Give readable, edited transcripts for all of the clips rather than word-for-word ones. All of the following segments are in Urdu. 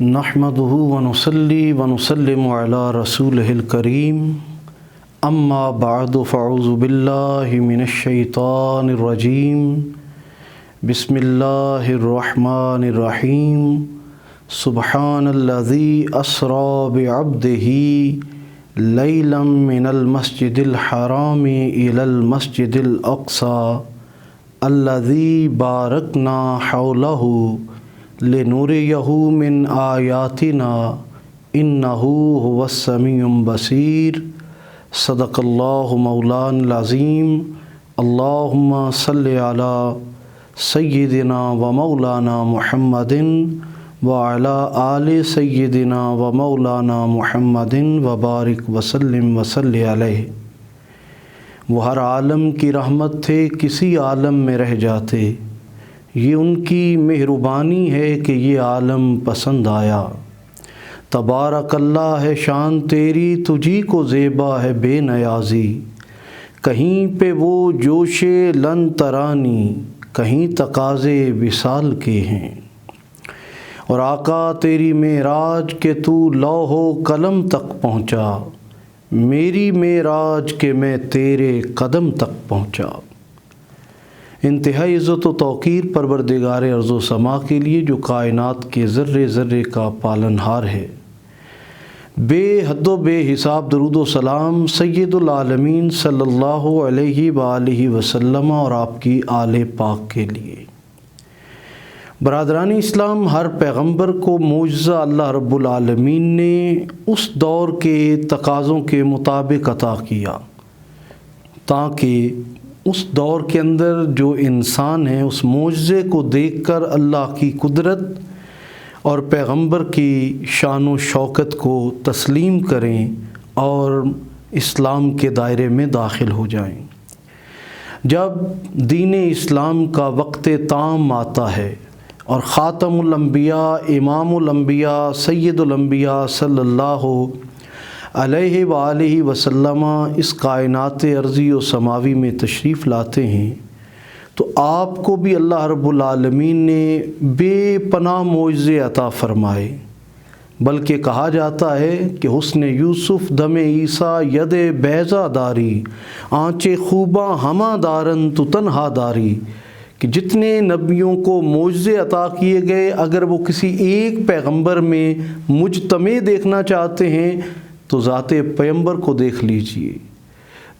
نحمدہ ونصلی ونسلم علی رسولہ الکریم اما بعد فاعوذ باللہ من الشیطان الرجیم بسم اللہ الرحمن الرحیم سبحان الذی اسری بعبدہ لیلا من المسجد الحرام الی المسجد الاقصی الذی بارکنا حولہ لنُرِيَهُ من آیاتنا انہ هو السمیع البصیر صدق اللہ مولانا العظیم اللہم صلی علی سیدنا و مولانا محمد وعلی آل سیدنا و مولانا محمد وبارک وسلم وصلی علیہ۔ وہ ہر عالم کی رحمت تھے، کسی عالم میں رہ جاتے، یہ ان کی مہربانی ہے کہ یہ عالم پسند آیا۔ تبارک اللہ ہے شان تیری، تجھی کو زیبا ہے بے نیازی، کہیں پہ وہ جوش لن ترانی، کہیں تقاضے وصال کے ہیں۔ اور آقا تیری معراج کہ تو لوح و قلم تک پہنچا، میری معراج کہ میں تیرے قدم تک پہنچا۔ انتہائی عزت و توقیر پروردگار ارض و سما کے لیے جو کائنات کے ذرے ذرے کا پالنہار ہے، بے حد و بے حساب درود و سلام سید العالمین صلی اللہ علیہ وآلہ وسلم اور آپ کی آل پاک کے لیے۔ برادران اسلام، ہر پیغمبر کو معجزہ اللہ رب العالمین نے اس دور کے تقاضوں کے مطابق عطا کیا، تاکہ اس دور کے اندر جو انسان ہیں اس معجزے کو دیکھ کر اللہ کی قدرت اور پیغمبر کی شان و شوکت کو تسلیم کریں اور اسلام کے دائرے میں داخل ہو جائیں۔ جب دین اسلام کا وقت تام آتا ہے اور خاتم الانبیاء، امام الانبیاء، سید الانبیاء صلی اللہ علیہ وآلہ وسلم اس کائنات ارضی و سماوی میں تشریف لاتے ہیں، تو آپ کو بھی اللہ رب العالمین نے بے پناہ معجزے عطا فرمائے۔ بلکہ کہا جاتا ہے کہ حسن یوسف دم عیسیٰ ید بیضا داری، آنچے خوباں ہمہ دارن تو تنہا داری، کہ جتنے نبیوں کو معجزے عطا کیے گئے، اگر وہ کسی ایک پیغمبر میں مجتمع دیکھنا چاہتے ہیں تو ذات پیغمبر کو دیکھ لیجئے،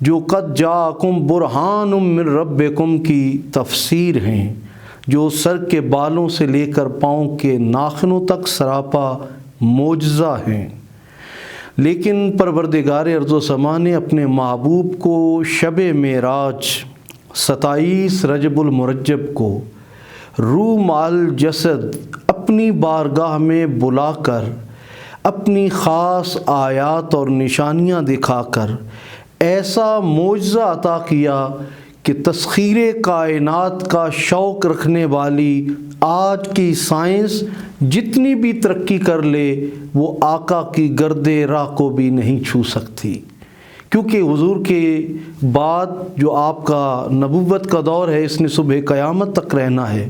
جو قد جاءکم برہان من ربکم کی تفسیر ہیں، جو سر کے بالوں سے لے کر پاؤں کے ناخنوں تک سراپا معجزہ ہیں۔ لیکن پروردگار ارض و سما نے اپنے محبوب کو شب معراج 27 رجب المرجب کو روح مال جسد اپنی بارگاہ میں بلا کر اپنی خاص آیات اور نشانیاں دکھا کر ایسا معجزہ عطا کیا کہ تسخیر کائنات کا شوق رکھنے والی آج کی سائنس جتنی بھی ترقی کر لے، وہ آقا کی گرد راہ کو بھی نہیں چھو سکتی، کیونکہ حضور کے بعد جو آپ کا نبوت کا دور ہے، اس نے صبح قیامت تک رہنا ہے،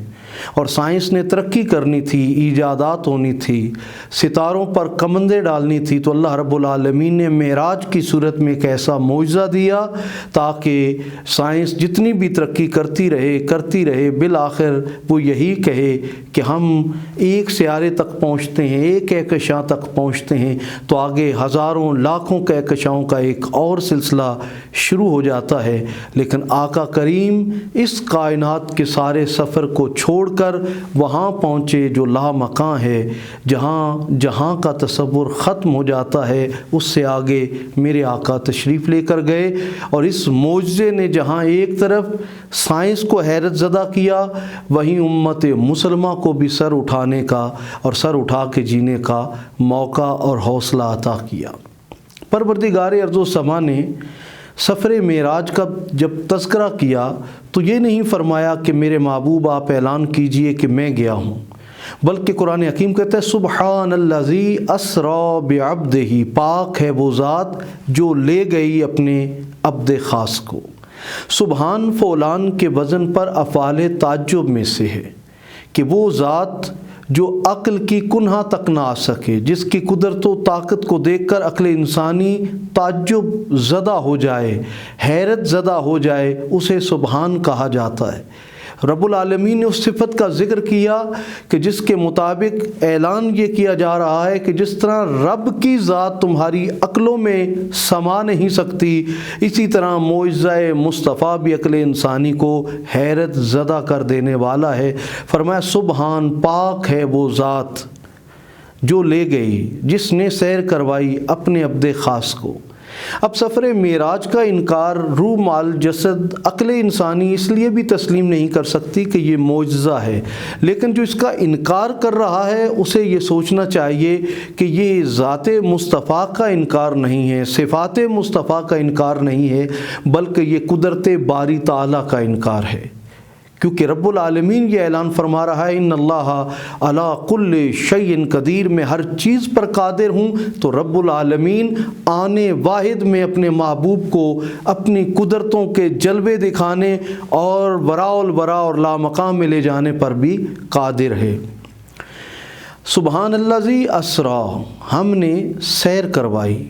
اور سائنس نے ترقی کرنی تھی، ایجادات ہونی تھی، ستاروں پر کمندیں ڈالنی تھی، تو اللہ رب العالمین نے معراج کی صورت میں ایک ایسا معجزہ دیا تاکہ سائنس جتنی بھی ترقی کرتی رہے بالآخر وہ یہی کہے کہ ہم ایک سیارے تک پہنچتے ہیں، ایک کہکشاں تک پہنچتے ہیں، تو آگے ہزاروں لاکھوں کہکشاؤں کا ایک اور سلسلہ شروع ہو جاتا ہے۔ لیکن آقا کریم اس کائنات کے سارے سفر کو چھوڑ کر وہاں پہنچے جو لا مکان ہے، جہاں کا تصور ختم ہو جاتا ہے، اس سے آگے میرے آقا تشریف لے کر گئے، اور اس معجزے نے جہاں ایک طرف سائنس کو حیرت زدہ کیا، وہیں امت مسلمہ کو بھی سر اٹھانے کا اور سر اٹھا کے جینے کا موقع اور حوصلہ عطا کیا۔ پروردگار ارض و سما نے سفر معراج کا جب تذکرہ کیا تو یہ نہیں فرمایا کہ میرے محبوب آپ اعلان کیجئے کہ میں گیا ہوں، بلکہ قرآن حکیم کہتا ہے سبحان الذی اسری بعبدہ، پاک ہے وہ ذات جو لے گئی اپنے عبد خاص کو۔ سبحان فعلان کے وزن پر افعال تعجب میں سے ہے کہ وہ ذات جو عقل کی کنہا تک نہ آ سکے، جس کی قدرت و طاقت کو دیکھ کر عقل انسانی تعجب زدہ ہو جائے، حیرت زدہ ہو جائے، اسے سبحان کہا جاتا ہے۔ رب العالمین نے اس صفت کا ذکر کیا کہ جس کے مطابق اعلان یہ کیا جا رہا ہے کہ جس طرح رب کی ذات تمہاری عقلوں میں سما نہیں سکتی، اسی طرح معجزہ مصطفیٰ بھی عقل انسانی کو حیرت زدہ کر دینے والا ہے۔ فرمایا سبحان، پاک ہے وہ ذات جو لے گئی، جس نے سیر کروائی اپنے عبد خاص کو۔ اب سفر معراج کا انکار روح مال جسد عقل انسانی اس لیے بھی تسلیم نہیں کر سکتی کہ یہ معجزہ ہے، لیکن جو اس کا انکار کر رہا ہے اسے یہ سوچنا چاہیے کہ یہ ذات مصطفیٰ کا انکار نہیں ہے، صفات مصطفیٰ کا انکار نہیں ہے، بلکہ یہ قدرت باری تعالیٰ کا انکار ہے، کیونکہ رب العالمین یہ اعلان فرما رہا ہے ان اللہ علی کل شیء قدیر، میں ہر چیز پر قادر ہوں۔ تو رب العالمین آنے واحد میں اپنے محبوب کو اپنی قدرتوں کے جلوے دکھانے اور وراء الورا اور لامقام میں لے جانے پر بھی قادر ہے۔ سبحان الذی اسریٰ، ہم نے سیر کروائی۔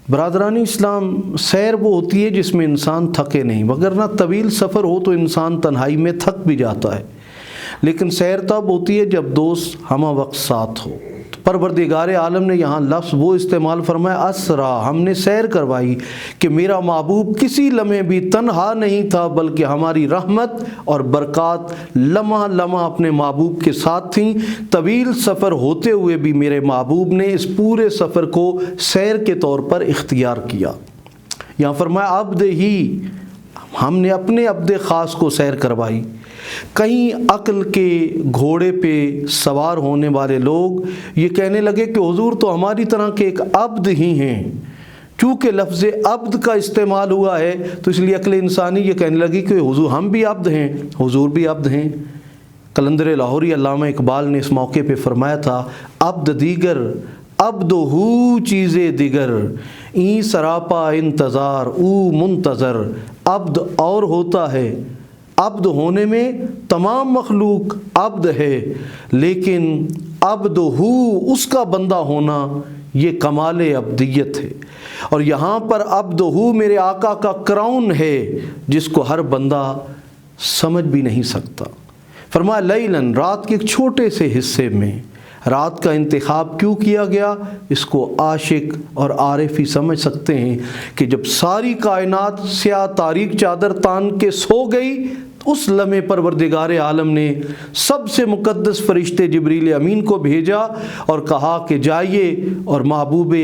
برادران اسلام، سیر وہ ہوتی ہے جس میں انسان تھکے نہیں، وگرنہ طویل سفر ہو تو انسان تنہائی میں تھک بھی جاتا ہے، لیکن سیر تب ہوتی ہے جب دوست ہمہ وقت ساتھ ہو۔ پروردگار عالم نے یہاں لفظ وہ استعمال فرمایا اسریٰ، ہم نے سیر کروائی، کہ میرا محبوب کسی لمحے بھی تنہا نہیں تھا، بلکہ ہماری رحمت اور برکات لمحہ لمحہ اپنے محبوب کے ساتھ تھیں۔ طویل سفر ہوتے ہوئے بھی میرے محبوب نے اس پورے سفر کو سیر کے طور پر اختیار کیا۔ یہاں فرمایا عبد ہی، ہم نے اپنے عبد خاص کو سیر کروائی۔ کہیں عقل کے گھوڑے پہ سوار ہونے والے لوگ یہ کہنے لگے کہ حضور تو ہماری طرح کے ایک عبد ہی ہیں، چونکہ لفظ عبد کا استعمال ہوا ہے تو اس لیے عقل انسانی یہ کہنے لگی کہ حضور ہم بھی عبد ہیں، حضور بھی عبد ہیں۔ قلندر لاہوری علامہ اقبال نے اس موقع پہ فرمایا تھا عبد دیگر عبد ہو چیزیں دیگر، این سراپا انتظار او منتظر۔ عبد اور ہوتا ہے، عبد ہونے میں تمام مخلوق عبد ہے، لیکن عبد ہو اس کا بندہ ہونا یہ کمال عبدیت ہے، اور یہاں پر عبد ہو میرے آقا کا کراؤن ہے جس کو ہر بندہ سمجھ بھی نہیں سکتا۔ فرمایا لیلاً، رات کے ایک چھوٹے سے حصے میں رات کا انتخاب کیوں کیا گیا، اس کو عاشق اور عارف ہی سمجھ سکتے ہیں کہ جب ساری کائنات سیاہ تاریک چادر تان کے سو گئی، اس لمحے پروردگار عالم نے سب سے مقدس فرشتے جبریل امین کو بھیجا اور کہا کہ جائیے اور محبوب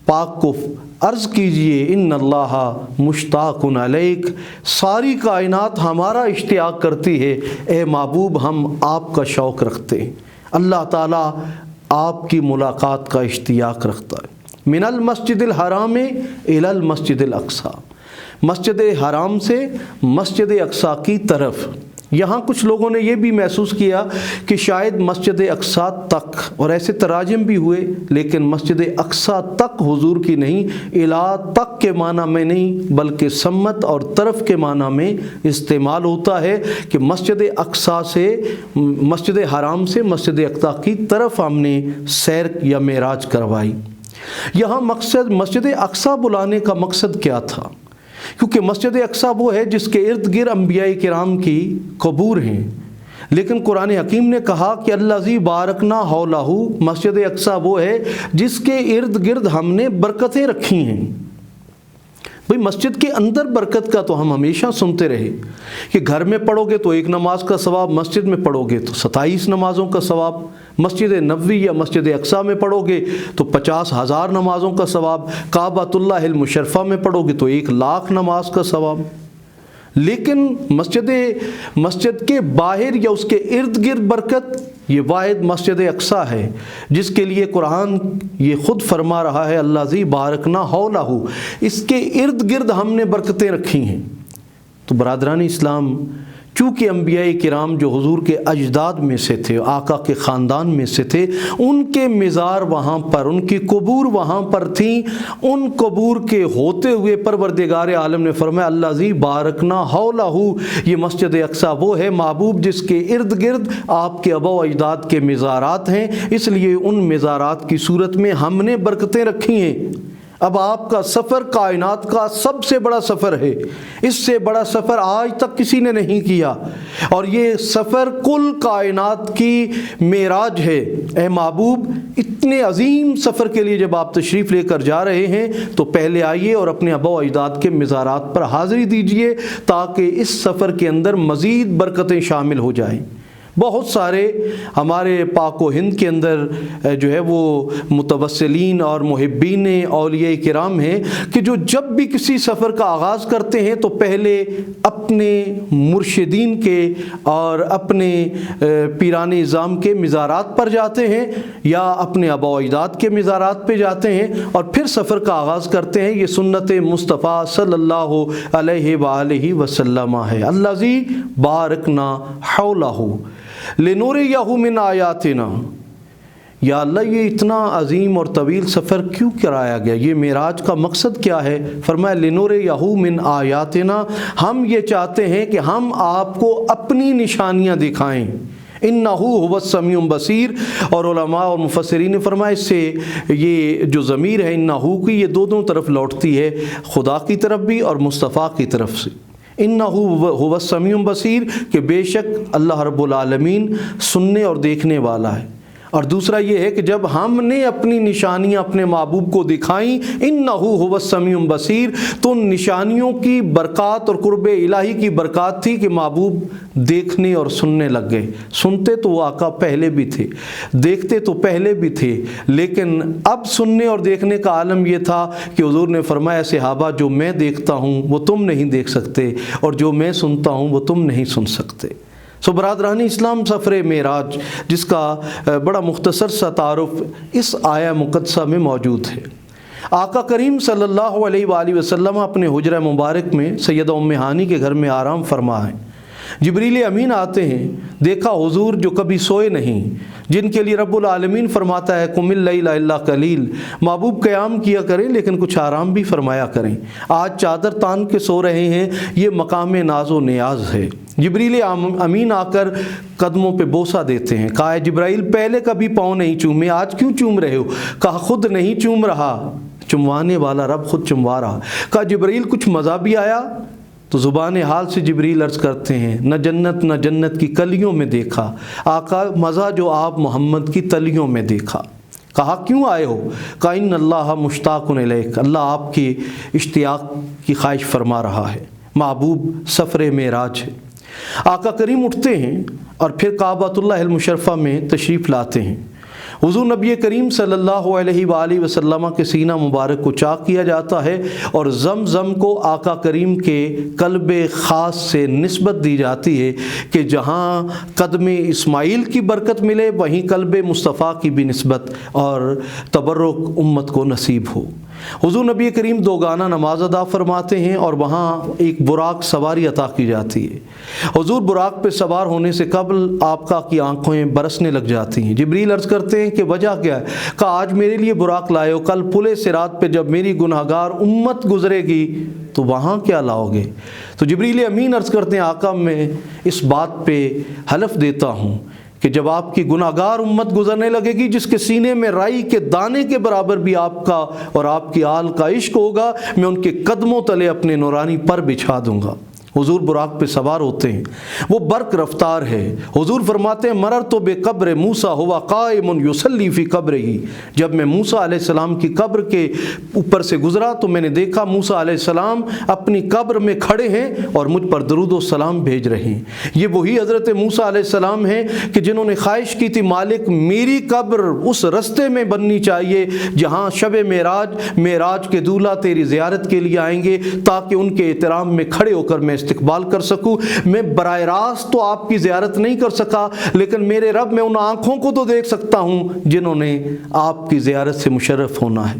پاک کو عرض کیجئے ان اللہ مشتاق علیک، ساری کائنات ہمارا اشتیاق کرتی ہے، اے محبوب ہم آپ کا شوق رکھتے ہیں، اللہ تعالیٰ آپ کی ملاقات کا اشتیاق رکھتا ہے۔ من المسجد الحرام الی المسجد الاقصی، مسجد حرام سے مسجد اقصی کی طرف۔ یہاں کچھ لوگوں نے یہ بھی محسوس کیا کہ شاید مسجد اقصی تک، اور ایسے تراجم بھی ہوئے، لیکن مسجد اقصی تک حضور کی نہیں، الا تک کے معنی میں نہیں بلکہ سمت اور طرف کے معنی میں استعمال ہوتا ہے کہ مسجد اقصی سے، مسجد حرام سے مسجد اقصی کی طرف ہم نے سیر یا معراج کروائی۔ یہاں مقصد مسجد اقصی بلانے کا مقصد کیا تھا؟ کیونکہ مسجد اقصی وہ ہے جس کے ارد گرد انبیاء کرام کی قبور ہیں، لیکن قرآن حکیم نے کہا کہ الذی بارکنا حولہ، مسجد اقصی وہ ہے جس کے ارد گرد ہم نے برکتیں رکھی ہیں۔ بھئی مسجد کے اندر برکت کا تو ہم ہمیشہ سنتے رہے کہ گھر میں پڑھو گے تو ایک نماز کا ثواب، مسجد میں پڑھو گے تو 27 نمازوں کا ثواب، مسجد نبوی یا مسجد اقصی میں پڑھو گے تو 50,000 نمازوں کا ثواب، کعبۃ اللہ المشرفہ میں پڑھو گے تو 1,00,000 نماز کا ثواب۔ لیکن مسجد کے باہر یا اس کے ارد گرد برکت یہ واحد مسجد اقصی ہے، جس کے لیے قرآن یہ خود فرما رہا ہے الذی بارکنا حولہ، اس کے ارد گرد ہم نے برکتیں رکھی ہیں۔ تو برادران اسلام، چونکہ انبیاء کرام جو حضور کے اجداد میں سے تھے، آقا کے خاندان میں سے تھے، ان کے مزار وہاں پر، ان کی قبور وہاں پر تھیں، ان قبور کے ہوتے ہوئے پروردگار عالم نے فرمایا الذی بارکنا حولہ، یہ مسجد اقصیٰ وہ ہے محبوب جس کے ارد گرد آپ کے آبا و اجداد کے مزارات ہیں، اس لیے ان مزارات کی صورت میں ہم نے برکتیں رکھی ہیں۔ اب آپ کا سفر کائنات کا سب سے بڑا سفر ہے، اس سے بڑا سفر آج تک کسی نے نہیں کیا، اور یہ سفر کل کائنات کی معراج ہے۔ اے محبوب، اتنے عظیم سفر کے لیے جب آپ تشریف لے کر جا رہے ہیں تو پہلے آئیے اور اپنے آبا و اجداد کے مزارات پر حاضری دیجیے تاکہ اس سفر کے اندر مزید برکتیں شامل ہو جائیں۔ بہت سارے ہمارے پاک و ہند کے اندر جو ہے وہ متوسلین اور محبین اولیاء کرام ہیں کہ جو جب بھی کسی سفر کا آغاز کرتے ہیں تو پہلے اپنے مرشدین کے اور اپنے پیران اعظام کے مزارات پر جاتے ہیں یا اپنے آبا و اجداد کے مزارات پہ جاتے ہیں اور پھر سفر کا آغاز کرتے ہیں۔ یہ سنت مصطفیٰ صلی اللہ علیہ وآلہ وسلم ہے۔ الذی بارکنا حولہ لنریہ من آیاتنا۔ یا اللہ، یہ اتنا عظیم اور طویل سفر کیوں کرایا گیا؟ یہ معراج کا مقصد کیا ہے؟ فرمایا لنریہ من آیاتنا، ہم یہ چاہتے ہیں کہ ہم آپ کو اپنی نشانیاں دکھائیں۔ انہ هو السمیع البصیر، اور علماء اور مفسرین نے فرمایا اس سے یہ جو ضمیر ہے انہ کی، یہ دونوں طرف لوٹتی ہے، خدا کی طرف بھی اور مصطفیٰ کی طرف سے۔ انہ هو السمیع البصیر، کہ بے شک اللہ رب العالمین سننے اور دیکھنے والا ہے۔ اور دوسرا یہ ہے کہ جب ہم نے اپنی نشانیاں اپنے محبوب کو دکھائیں انہ هو السمیع البصیر، تو ان نشانیوں کی برکات اور قرب الہی کی برکات تھی کہ محبوب دیکھنے اور سننے لگ گئے۔ سنتے تو وہ آقا پہلے بھی تھے، دیکھتے تو پہلے بھی تھے، لیکن اب سننے اور دیکھنے کا عالم یہ تھا کہ حضور نے فرمایا صحابہ، جو میں دیکھتا ہوں وہ تم نہیں دیکھ سکتے، اور جو میں سنتا ہوں وہ تم نہیں سن سکتے۔ سو برادران اسلام، سفر معراج جس کا بڑا مختصر سا تعارف اس آیہ مقدسہ میں موجود ہے۔ آقا کریم صلی اللہ علیہ وآلہ وسلم اپنے حجرہ مبارک میں سیدہ ام ہانی کے گھر میں آرام فرما ہیں۔ جبریل امین آتے ہیں، دیکھا حضور جو کبھی سوئے نہیں، جن کے لیے رب العالمین فرماتا ہے قم اللیل الا قلیل، محبوب قیام کیا کریں لیکن کچھ آرام بھی فرمایا کریں۔ آج چادر تان کے سو رہے ہیں، یہ مقام ناز و نیاز ہے۔ جبریل امین آ کر قدموں پہ بوسہ دیتے ہیں، کہا جبرائیل پہلے کبھی پاؤں نہیں چومے، آج کیوں چوم رہے ہو؟ کہا خود نہیں چوم رہا، چموانے والا رب خود چموا رہا۔ کہا جبرائیل کچھ مزہ بھی آیا؟ تو زبان حال سے جبریل عرض کرتے ہیں نہ جنت نہ جنت کی کلیوں میں دیکھا، آقا مزہ جو آپ محمد کی تلیوں میں دیکھا۔ کہا کیوں آئے ہو؟ کہا ان اللہ مشتاق الیک، اللہ آپ کی اشتیاق کی خواہش فرما رہا ہے۔ محبوب سفر معراج ہے۔ آقا کریم اٹھتے ہیں اور پھر کعبۃ اللہ المشرفہ میں تشریف لاتے ہیں۔ حضور نبی کریم صلی اللہ علیہ وآلہ وسلم کے سینہ مبارک کو چاک کیا جاتا ہے اور زمزم کو آقا کریم کے قلب خاص سے نسبت دی جاتی ہے کہ جہاں قدم اسماعیل کی برکت ملے وہیں قلب مصطفیٰ کی بھی نسبت اور تبرک امت کو نصیب ہو۔ حضور نبی کریم دو گانا نماز ادا فرماتے ہیں اور وہاں ایک براق سواری عطا کی جاتی ہے۔ حضور براق پہ سوار ہونے سے قبل آقا کی آنکھیں برسنے لگ جاتی ہیں۔ جبریل عرض کرتے ہیں کہ وجہ کیا ہے؟ کہا آج میرے لیے براق لائے ہو، کل پل صراط پہ جب میری گناہگار امت گزرے گی تو وہاں کیا لاؤ گے؟ تو جبریل امین عرض کرتے ہیں آقا میں اس بات پہ حلف دیتا ہوں کہ جب آپ کی گناہگار امت گزرنے لگے گی جس کے سینے میں رائی کے دانے کے برابر بھی آپ کا اور آپ کی آل کا عشق ہوگا، میں ان کے قدموں تلے اپنے نورانی پر بچھا دوں گا۔ حضور براق پہ سوار ہوتے ہیں، وہ برق رفتار ہے۔ حضور فرماتے ہیں مررت بے قبر موسیٰ ہوا قائم یصلی فی قبرہ، جب میں موسیٰ علیہ السلام کی قبر کے اوپر سے گزرا تو میں نے دیکھا موسیٰ علیہ السلام اپنی قبر میں کھڑے ہیں اور مجھ پر درود و سلام بھیج رہے ہیں۔ یہ وہی حضرت موسیٰ علیہ السلام ہیں کہ جنہوں نے خواہش کی تھی مالک میری قبر اس رستے میں بننی چاہیے جہاں شب معراج کے دولہا تیری زیارت کے لیے آئیں گے تاکہ ان کے احترام میں کھڑے ہو کر میں استقبال کر سکوں۔ میں براہ راست تو آپ کی زیارت نہیں کر سکا، لیکن میرے رب میں ان آنکھوں کو تو دیکھ سکتا ہوں جنہوں نے آپ کی زیارت سے مشرف ہونا ہے۔